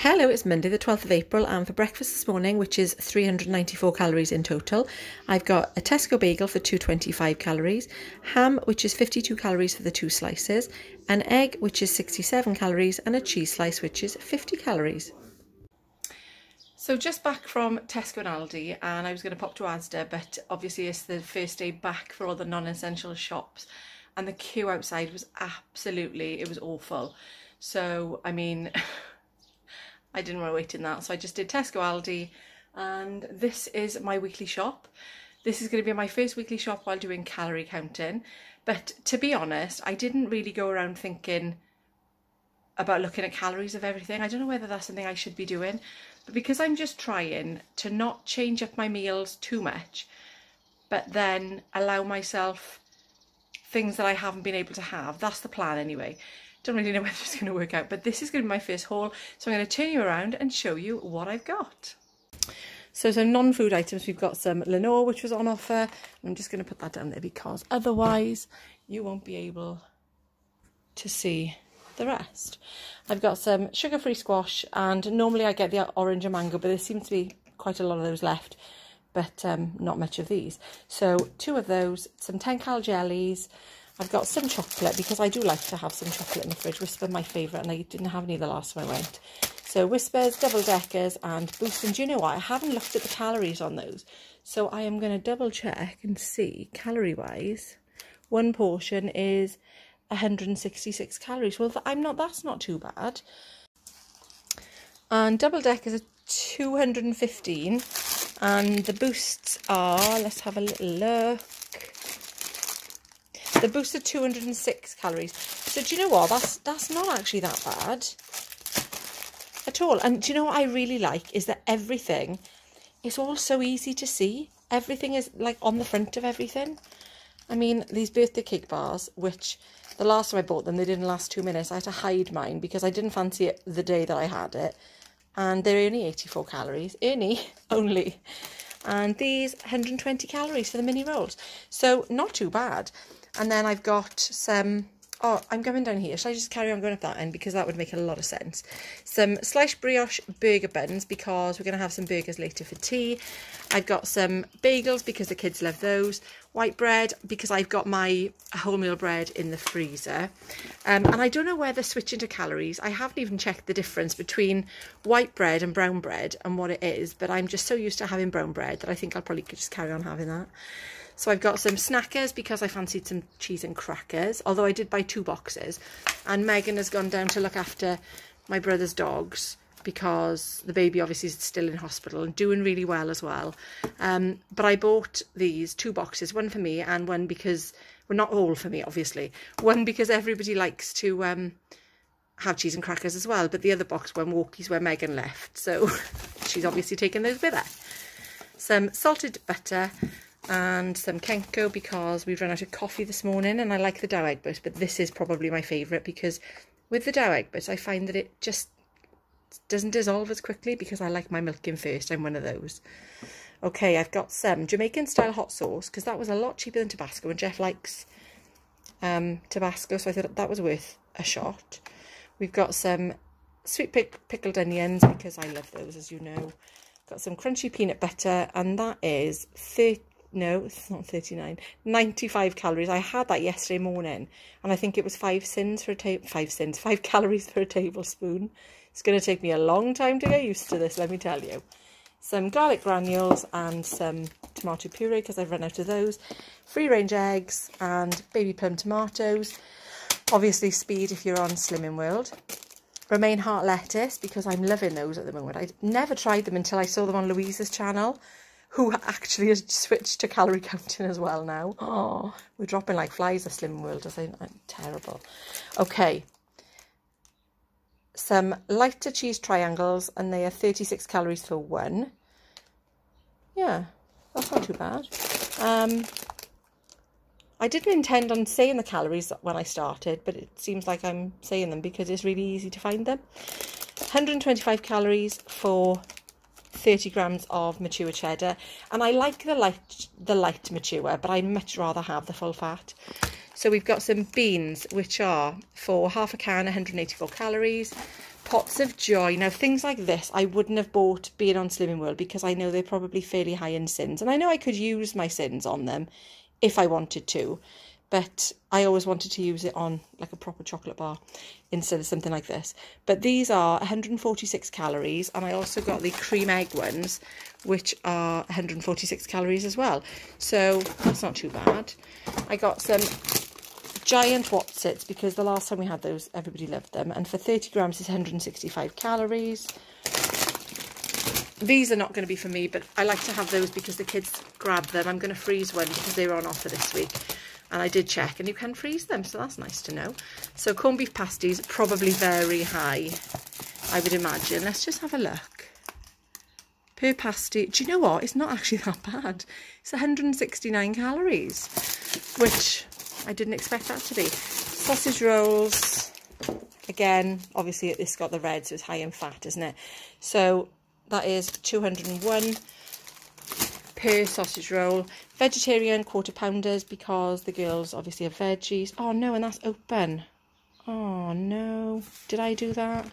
Hello, it's Monday the 12th of April, and for breakfast this morning, which is 394 calories in total, I've got a Tesco bagel for 225 calories, ham which is 52 calories for the 2 slices, an egg which is 67 calories, and a cheese slice which is 50 calories. So just back from Tesco and Aldi, and I was going to pop to Asda, but obviously it's the first day back for all the non-essential shops, and the queue outside was it was awful. So I mean I didn't want to wait in that, so I just did Tesco, Aldi, and this is my weekly shop. This is going to be my first weekly shop while doing calorie counting, but to be honest, I didn't really go around thinking about looking at calories of everything. I don't know whether that's something I should be doing, but because I'm just trying to not change up my meals too much, but then allow myself things that I haven't been able to have, that's the plan anyway. Don't really know whether it's going to work out, but this is going to be my first haul, so I'm going to turn you around and show you what I've got. So some non-food items, we've got some Lenore which was on offer. I'm just going to put that down there because otherwise you won't be able to see the rest. I've got some sugar-free squash, and normally I get the orange and mango, but there seems to be quite a lot of those left, but not much of these. So 2 of those, some 10 cal jellies. I've got some chocolate because I do like to have some chocolate in the fridge. Whisper, my favourite, and I didn't have any the last time I went. So Whispers, double deckers and Boost. And do you know what? I haven't looked at the calories on those. So I am going to double check and see calorie wise. One portion is 166 calories. Well, that's not too bad. And double deckers are 215. And the Boosts are, let's have a little look. The Boost are 206 calories. So do you know what? That's not actually that bad at all. And do you know what I really like is that everything is all so easy to see. Everything is like on the front of everything. I mean, these birthday cake bars, which the last time I bought them, they didn't last 2 minutes. I had to hide mine because I didn't fancy it the day that I had it. And they're only 84 calories. Only. And these 120 calories for the mini rolls. So not too bad. And then I've got some, I'm going down here. Shall I just carry on going up that end? Because that would make a lot of sense. Some sliced brioche burger buns because we're going to have some burgers later for tea. I've got some bagels because the kids love those. White bread because I've got my wholemeal bread in the freezer. And I don't know whether switching to calories, I haven't even checked the difference between white bread and brown bread and what it is. But I'm just so used to having brown bread that I think I'll probably just carry on having that. So I've got some snackers because I fancied some cheese and crackers, although I did buy 2 boxes. And Megan has gone down to look after my brother's dogs because the baby obviously is still in hospital and doing really well as well. But I bought these 2 boxes, one for me and one because, well, not all for me, obviously. One because everybody likes to have cheese and crackers as well, but the other box went walkies where Megan left. So she's obviously taken those with her. Some salted butter and some Kenko because we've run out of coffee this morning, and I like the dough egg bit, but this is probably my favourite because with the dough egg bit I find that it just doesn't dissolve as quickly because I like my milk in first. I'm one of those. Okay, I've got some Jamaican style hot sauce because that was a lot cheaper than Tabasco, and Jeff likes Tabasco, so I thought that was worth a shot. We've got some sweet pickled onions because I love those, as you know. Got some crunchy peanut butter, and that is no, it's not 39, 95 calories. I had that yesterday morning, and I think it was 5 calories per tablespoon. It's going to take me a long time to get used to this, let me tell you. Some garlic granules and some tomato puree because I've run out of those. Free-range eggs and baby plum tomatoes. Obviously speed if you're on Slimming World. Romaine heart lettuce because I'm loving those at the moment. I'd never tried them until I saw them on Louise's channel, who actually has switched to calorie counting as well now. Oh, we're dropping like flies at Slimming World. I'm terrible. Okay. Some lighter cheese triangles, and they are 36 calories for one. Yeah, that's not too bad. I didn't intend on saying the calories when I started, but it seems like I'm saying them because it's really easy to find them. 125 calories for 30 grams of mature cheddar, and I like the light mature, but I'd much rather have the full fat. So we've got some beans, which are for half a can 184 calories. Pots of Joy. Now, things like this I wouldn't have bought being on Slimming World because I know they're probably fairly high in sins. And I know I could use my sins on them if I wanted to. But I always wanted to use it on like a proper chocolate bar instead of something like this. But these are 146 calories. And I also got the cream egg ones, which are 146 calories as well. So that's not too bad. I got some giant Watsits because the last time we had those, everybody loved them. And for 30 grams, it's 165 calories. These are not going to be for me, but I like to have those because the kids grab them. I'm going to freeze one because they were on offer this week. And I did check, and you can freeze them, so that's nice to know. So corned beef pasties, probably very high, I would imagine. Let's just have a look. Per pasty, do you know what? It's not actually that bad. It's 169 calories, which I didn't expect that to be. Sausage rolls, again, obviously it's got the red, so it's high in fat, isn't it? So that is 201 per sausage roll. Vegetarian quarter pounders because the girls obviously have veggies. Oh no, and that's open. Oh no, did I do that?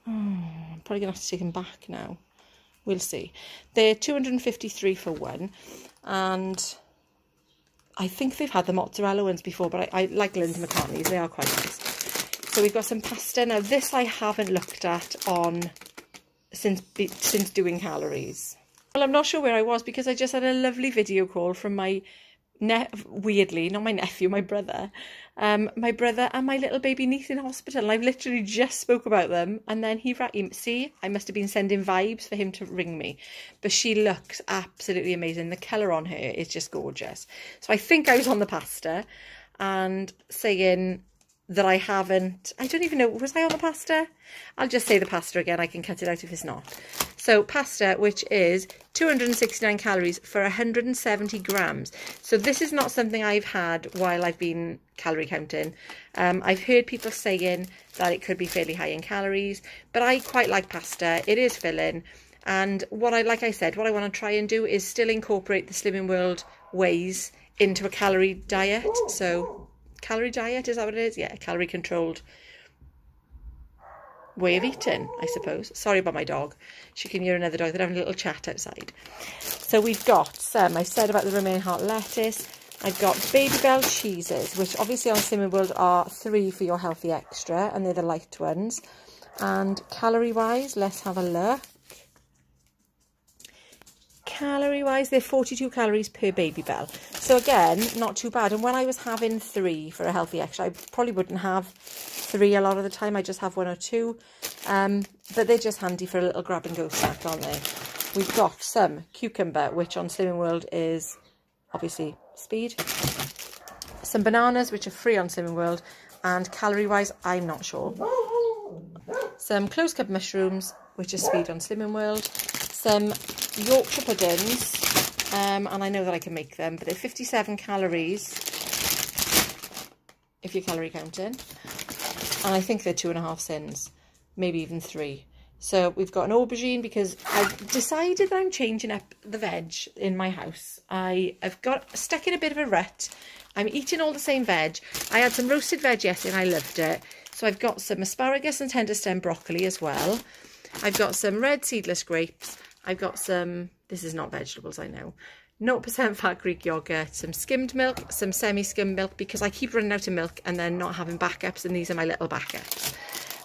Oh, I'm probably gonna have to take them back now. We'll see. They're 253 for one, and I think they've had the mozzarella ones before, but I like Linda McCartney's. They are quite nice. So we've got some pasta. Now this I haven't looked at on since doing calories. Well, I'm not sure where I was because I just had a lovely video call from my, weirdly, not my nephew, my brother. My brother and my little baby niece in hospital. And I've literally just spoke about them. And then he rang, see, I must have been sending vibes for him to ring me. But she looks absolutely amazing. The colour on her is just gorgeous. So I think I was on the pasta and saying that I don't even know, was I on the pasta? I'll just say the pasta again, I can cut it out if it's not. So pasta, which is 269 calories for 170 grams. So this is not something I've had while I've been calorie counting. I've heard people saying that it could be fairly high in calories, but I quite like pasta. It is filling. And like I said, what I want to try and do is still incorporate the Slimming World ways into a calorie diet. So calorie diet, is that what it is? Yeah, calorie controlled way of eating, I suppose. Sorry about my dog. She can hear another dog. They're having a little chat outside. So we've got some, I said about the romaine heart lettuce. I've got Babybel Cheeses, which obviously on Slimming World are 3 for your healthy extra, and they're the light ones. And calorie-wise, let's have a look. Calorie-wise, they're 42 calories per Babybel. So again, not too bad. And when I was having 3 for a healthy extra, I probably wouldn't have 3 a lot of the time. I just have 1 or 2. But they're just handy for a little grab and go snack, aren't they? We've got some cucumber, which on Slimming World is obviously speed. Some bananas, which are free on Slimming World. And calorie-wise, I'm not sure. Some close-cut mushrooms, which is speed on Slimming World. Some Yorkshire puddings, and I know that I can make them, but they're 57 calories if you're calorie counting, and I think they're 2.5 sins, maybe even 3. So we've got an aubergine because I've decided that I'm changing up the veg in my house. I've got stuck in a bit of a rut. I'm eating all the same veg. I had some roasted veg yesterday and I loved it. So I've got some asparagus and tender stem broccoli as well. I've got some red seedless grapes. I've got some, this is not vegetables, I know, 0% fat Greek yogurt, some skimmed milk, some semi-skimmed milk, because I keep running out of milk and then not having backups, and these are my little backups.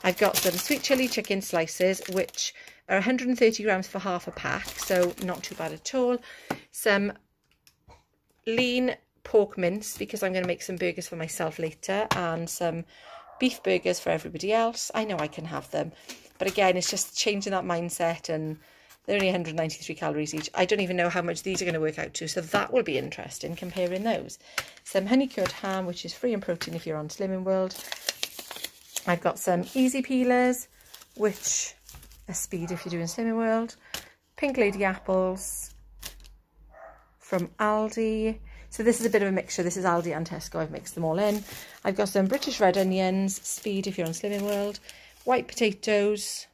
I've got some sweet chilli chicken slices, which are 130 grams for half a pack, so not too bad at all. Some lean pork mince, because I'm going to make some burgers for myself later, and some beef burgers for everybody else. I know I can have them, but again, it's just changing that mindset, and they're only 193 calories each. I don't even know how much these are going to work out to, so that will be interesting, comparing those. Some honey-cured ham, which is free in protein if you're on Slimming World. I've got some easy peelers, which are speed if you're doing Slimming World. Pink Lady apples from Aldi. So this is a bit of a mixture. This is Aldi and Tesco. I've mixed them all in. I've got some British red onions, speed if you're on Slimming World. White potatoes,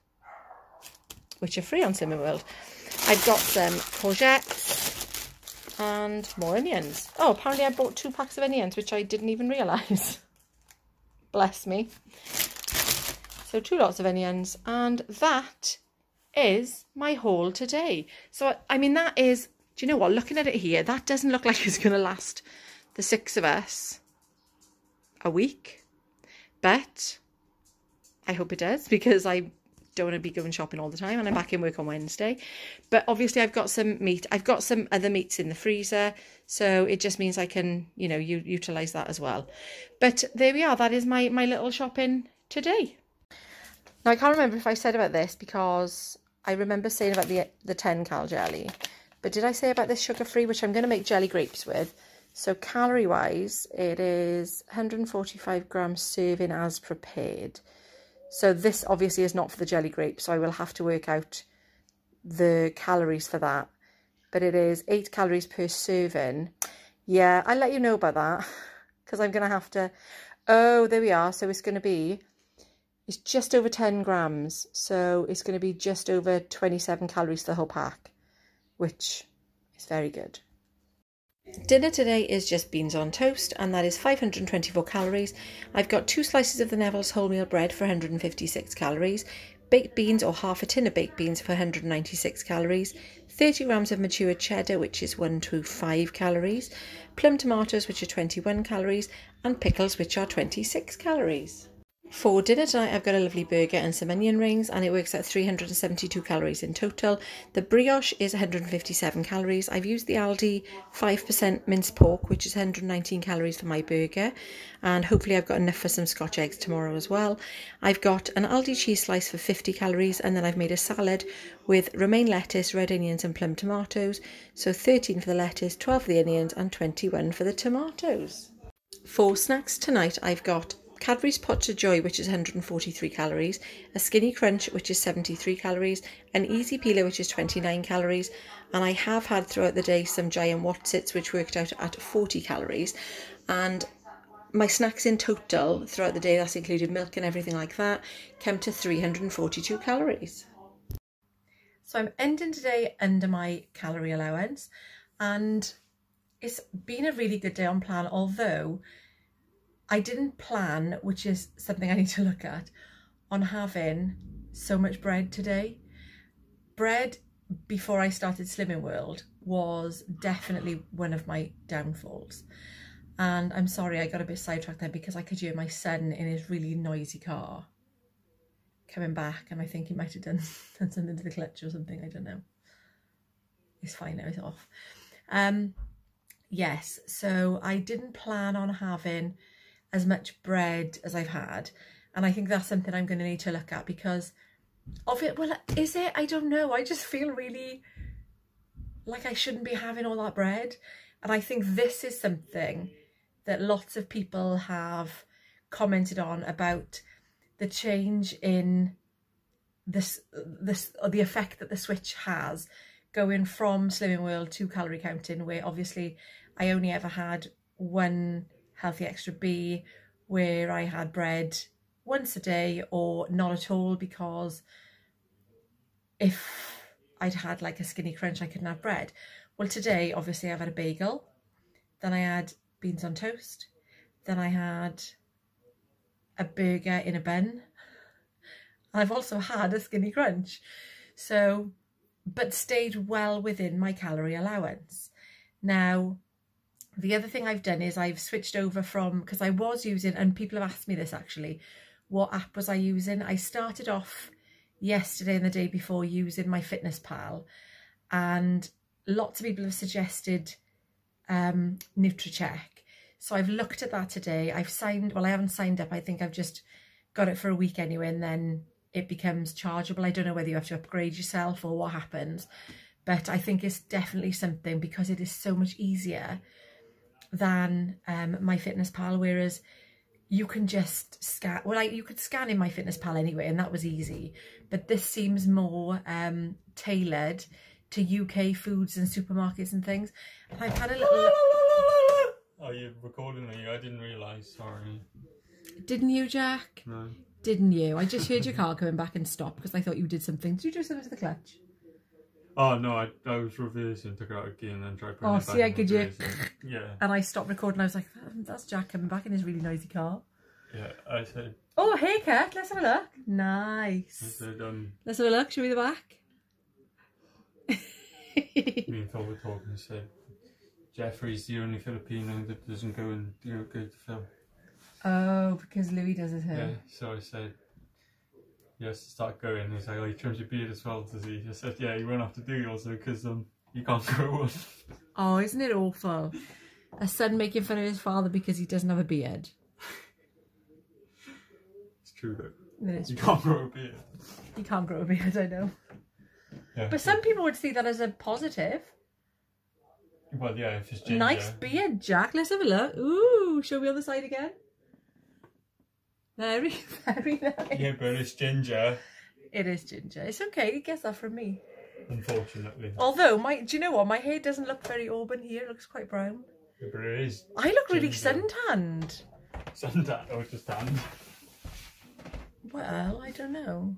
which are free on Slimming World. I've got some courgettes and more onions. Oh, apparently I bought 2 packs of onions, which I didn't even realise. Bless me. So 2 lots of onions, and that is my haul today. So, I mean, that is, do you know what, looking at it here, that doesn't look like it's going to last the 6 of us a week, but I hope it does, because I don't want to be going shopping all the time, and I'm back in work on Wednesday. But obviously I've got some meat, I've got some other meats in the freezer, so it just means I can, you know, utilize that as well. But there we are, that is my little shopping today. Now I can't remember if I said about this, because I remember saying about the 10 cal jelly, but did I say about this sugar free, which I'm going to make jelly grapes with? So calorie wise, it is 145 grams serving as prepared. So this obviously is not for the jelly grape, so I will have to work out the calories for that. But it is 8 calories per serving. Yeah, I'll let you know about that, because I'm going to have to... Oh, there we are. So it's going to be... It's just over 10 grams. So it's going to be just over 27 calories for the whole pack, which is very good. Dinner today is just beans on toast, and that is 524 calories. I've got 2 slices of the Neville's wholemeal bread for 156 calories, baked beans or half a tin of baked beans for 196 calories, 30 grams of matured cheddar, which is 125 calories, plum tomatoes, which are 21 calories, and pickles, which are 26 calories. For dinner tonight, I've got a lovely burger and some onion rings, and it works at 372 calories in total. The brioche is 157 calories. I've used the Aldi 5% minced pork, which is 119 calories for my burger, and hopefully I've got enough for some Scotch eggs tomorrow as well. I've got an Aldi cheese slice for 50 calories, and then I've made a salad with romaine lettuce, red onions and plum tomatoes. So 13 for the lettuce, 12 for the onions and 21 for the tomatoes. For snacks tonight, I've got Cadbury's Pots of Joy, which is 143 calories, a Skinny Crunch, which is 73 calories, an Easy Peeler, which is 29 calories, and I have had throughout the day some Giant Watsits, which worked out at 40 calories, and my snacks in total throughout the day, that's included milk and everything like that, come to 342 calories. So I'm ending today under my calorie allowance, and it's been a really good day on plan, although I didn't plan, which is something I need to look at, on having so much bread today. Bread, before I started Slimming World, was definitely one of my downfalls. And I'm sorry, I got a bit sidetracked there, because I could hear my son in his really noisy car coming back, and I think he might have done something to the clutch or something, I don't know. It's fine now, it's off. Yes, so I didn't plan on having as much bread as I've had, and I think that's something I'm going to need to look at, because of it. Well, is it? I don't know. I just feel really like I shouldn't be having all that bread, and I think this is something that lots of people have commented on, about the change in the effect that the switch has, going from Slimming World to calorie counting, where obviously I only ever had one Healthy Extra B, where I had bread once a day or not at all, because if I'd had like a Skinny Crunch, I couldn't have bread. Well, today obviously I've had a bagel, then I had beans on toast, then I had a burger in a bun, and I've also had a Skinny Crunch, so, but stayed well within my calorie allowance. Now, the other thing I've done is I've switched over from, because I was using, and people have asked me this actually, what app was I using? I started off yesterday and the day before using my Fitness Pal, and lots of people have suggested NutriCheck. So I've looked at that today. I've signed, well, I haven't signed up. I think I've just got it for a week anyway, and then it becomes chargeable. I don't know whether you have to upgrade yourself or what happens, but I think it's definitely something, because it is so much easier than my Fitness Pal, whereas you can just scan, well, you could scan in my Fitness Pal anyway, and that was easy, but this seems more tailored to UK foods and supermarkets and things. And I've had a little... Are you recording me? I didn't realise, sorry. Didn't you, Jack? No. Didn't you? I just heard your car coming back and stopped, because I thought you did something. Did you do something to the clutch? Oh no, I was reversing, took it out again and then tried putting it back. I could you? Yeah. And I stopped recording. I was like, that's Jack coming back in his really noisy car. Yeah, I said. Oh, haircut. Let's have a look. Nice. I said, Let's have a look. Show me the back. me and Phil were talking and said, Jeffrey's the only Filipino that doesn't go to film. Oh, because Louis does his hair. Yeah, so I said, he has to start going. He's like, oh, he trims your beard as well, does he? I said, yeah, you won't have to do it also because you can't grow one. Oh, isn't it awful? A son making fun of his father because he doesn't have a beard. It's true though. It is you true. can't grow a beard. You can't grow a beard, I know. Yeah, but some people would see that as a positive. Well, yeah, if it's ginger. Nice beard, Jack. Let's have a look. Ooh, show me on the side again. Very, very nice. Yeah, but it's ginger. It is ginger. It's okay. You get that from me. Unfortunately. Although, do you know what? My hair doesn't look very auburn here. It looks quite brown. Yeah, but it is. I look really ginger. suntanned. Suntanned or just tanned? Well, I don't know.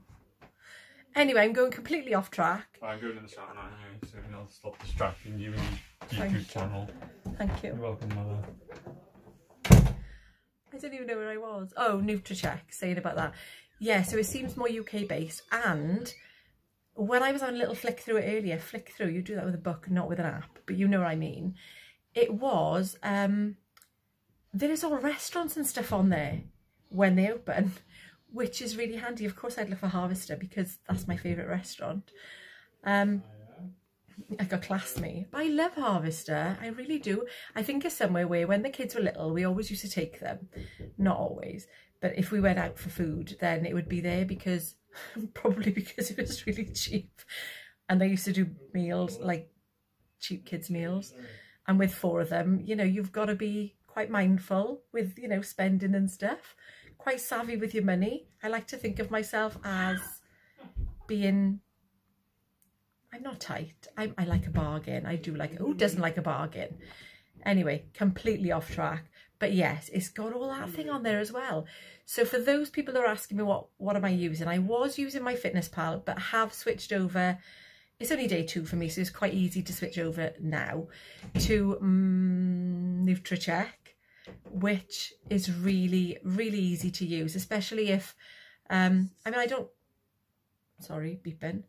Anyway, I'm going completely off track. I'm going in the shower now anyway, so I'll stop distracting you and your YouTube channel. Thank you. You're welcome, Mother. I don't even know where I was. Oh, NutriCheck, saying about that. Yeah, so it seems more UK based. And when I was on a little flick through it earlier, flick through, you do that with a book, not with an app, but you know what I mean. It was, there is all restaurants and stuff on there when they open, which is really handy. Of course, I'd look for Harvester because that's my favourite restaurant. Like a classmate. But I love Harvester. I really do. I think it's somewhere where when the kids were little, we always used to take them. Not always. But if we went out for food, then it would be there because, probably because it was really cheap. And they used to do meals, like cheap kids meals. And with 4 of them, you know, you've got to be quite mindful with, you know, spending and stuff. Quite savvy with your money. I like to think of myself as being... I'm not tight. I like a bargain. I do like... Who doesn't like a bargain? Anyway, completely off track. But yes, it's got all that thing on there as well. So for those people that are asking me what am I using? I was using my Fitness Pal, but have switched over. It's only day 2 for me, so it's quite easy to switch over now to NutriCheck, which is really, really easy to use, especially if... I mean, I don't... Sorry, beeping.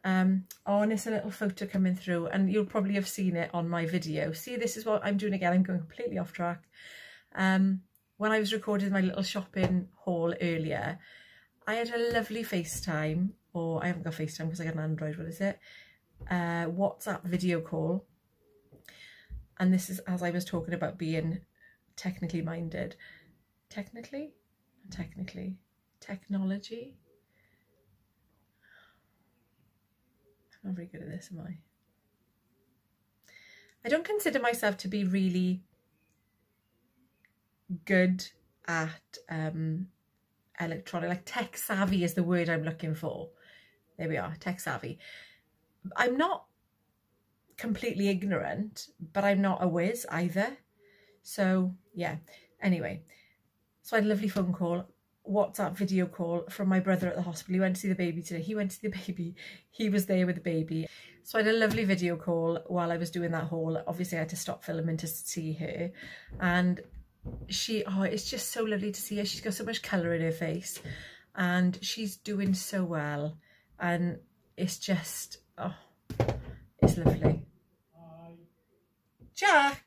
Oh, and it's a little photo coming through and you'll probably have seen it on my video. See, this is what I'm doing again. I'm going completely off track. When I was recording my little shopping haul earlier, I had a lovely FaceTime, or I haven't got FaceTime because I got an Android, what is it? WhatsApp video call. And this is as I was talking about being technically minded. Technology? I'm not very good at this, am I? I don't consider myself to be really good at electronic, like tech savvy is the word I'm looking for. There we are, tech savvy. I'm not completely ignorant, but I'm not a whiz either. So yeah, anyway. So I had a lovely phone call. WhatsApp video call from my brother at the hospital. He went to see the baby today. He went to see the baby. He was there with the baby. So I had a lovely video call while I was doing that haul. Obviously I had to stop filming to see her. And it's just so lovely to see her. She's got so much colour in her face. And she's doing so well. And it's just, oh, it's lovely. Jack!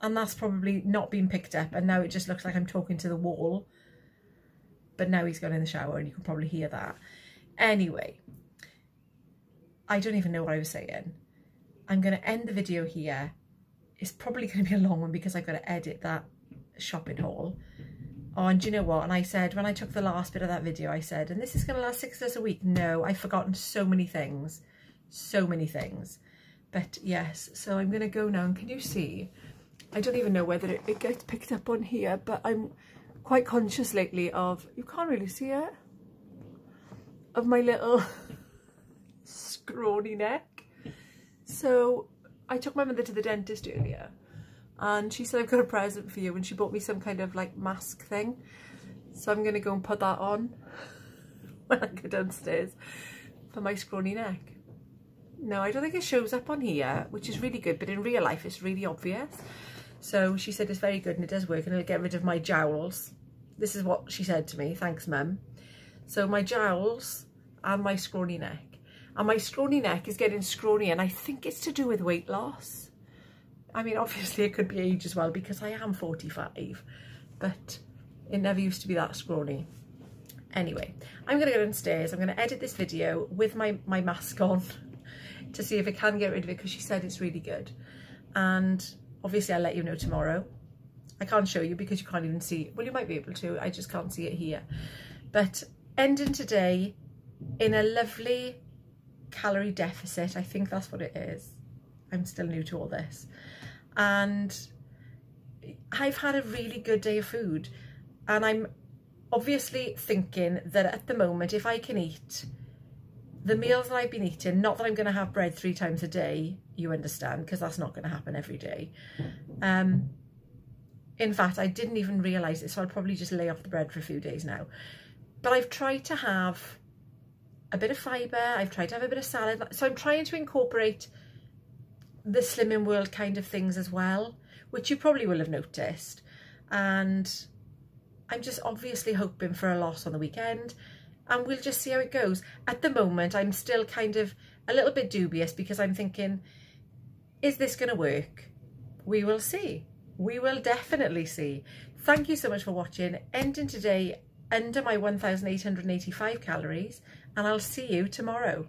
And that's probably not been picked up, and now it just looks like I'm talking to the wall. But now he's gone in the shower and you can probably hear that. Anyway, I don't even know what I was saying. I'm going to end the video here. It's probably going to be a long one because I've got to edit that shopping haul. Oh, and do you know what? And I said, when I took the last bit of that video, I said, and this is going to last 6 days a week. No, I've forgotten so many things. So many things. But yes, so I'm going to go now. And can you see? I don't even know whether it gets picked up on here, but I'm quite conscious lately of, you can't really see it, of my little scrawny neck. So I took my mother to the dentist earlier and she said, I've got a present for you, and she bought me some kind of like mask thing. So I'm going to go and put that on when I go downstairs for my scrawny neck. No, I don't think it shows up on here, which is really good, but in real life it's really obvious. So she said it's very good and it does work and it'll get rid of my jowls. This is what she said to me, thanks Mum. So my jowls and my scrawny neck. And my scrawny neck is getting scrawny, and I think it's to do with weight loss. I mean, obviously it could be age as well because I am 45, but it never used to be that scrawny. Anyway, I'm going to go downstairs. I'm going to edit this video with my mask on to see if I can get rid of it, because she said it's really good. And obviously I'll let you know tomorrow. I can't show you because you can't even see it. Well, you might be able to. I just can't see it here. But ending today in a lovely calorie deficit. I think that's what it is. I'm still new to all this. And I've had a really good day of food. And I'm obviously thinking that at the moment, if I can eat the meals that I've been eating, not that I'm going to have bread 3 times a day, you understand, because that's not going to happen every day. In fact, I didn't even realise it, so I'll probably just lay off the bread for a few days now. But I've tried to have a bit of fibre, I've tried to have a bit of salad, so I'm trying to incorporate the Slimming World kind of things as well, which you probably will have noticed. And I'm just obviously hoping for a loss on the weekend, and we'll just see how it goes. At the moment, I'm still kind of a little bit dubious because I'm thinking, is this going to work? We will see. We will definitely see. Thank you so much for watching. Ending today under my 1,885 calories, and I'll see you tomorrow.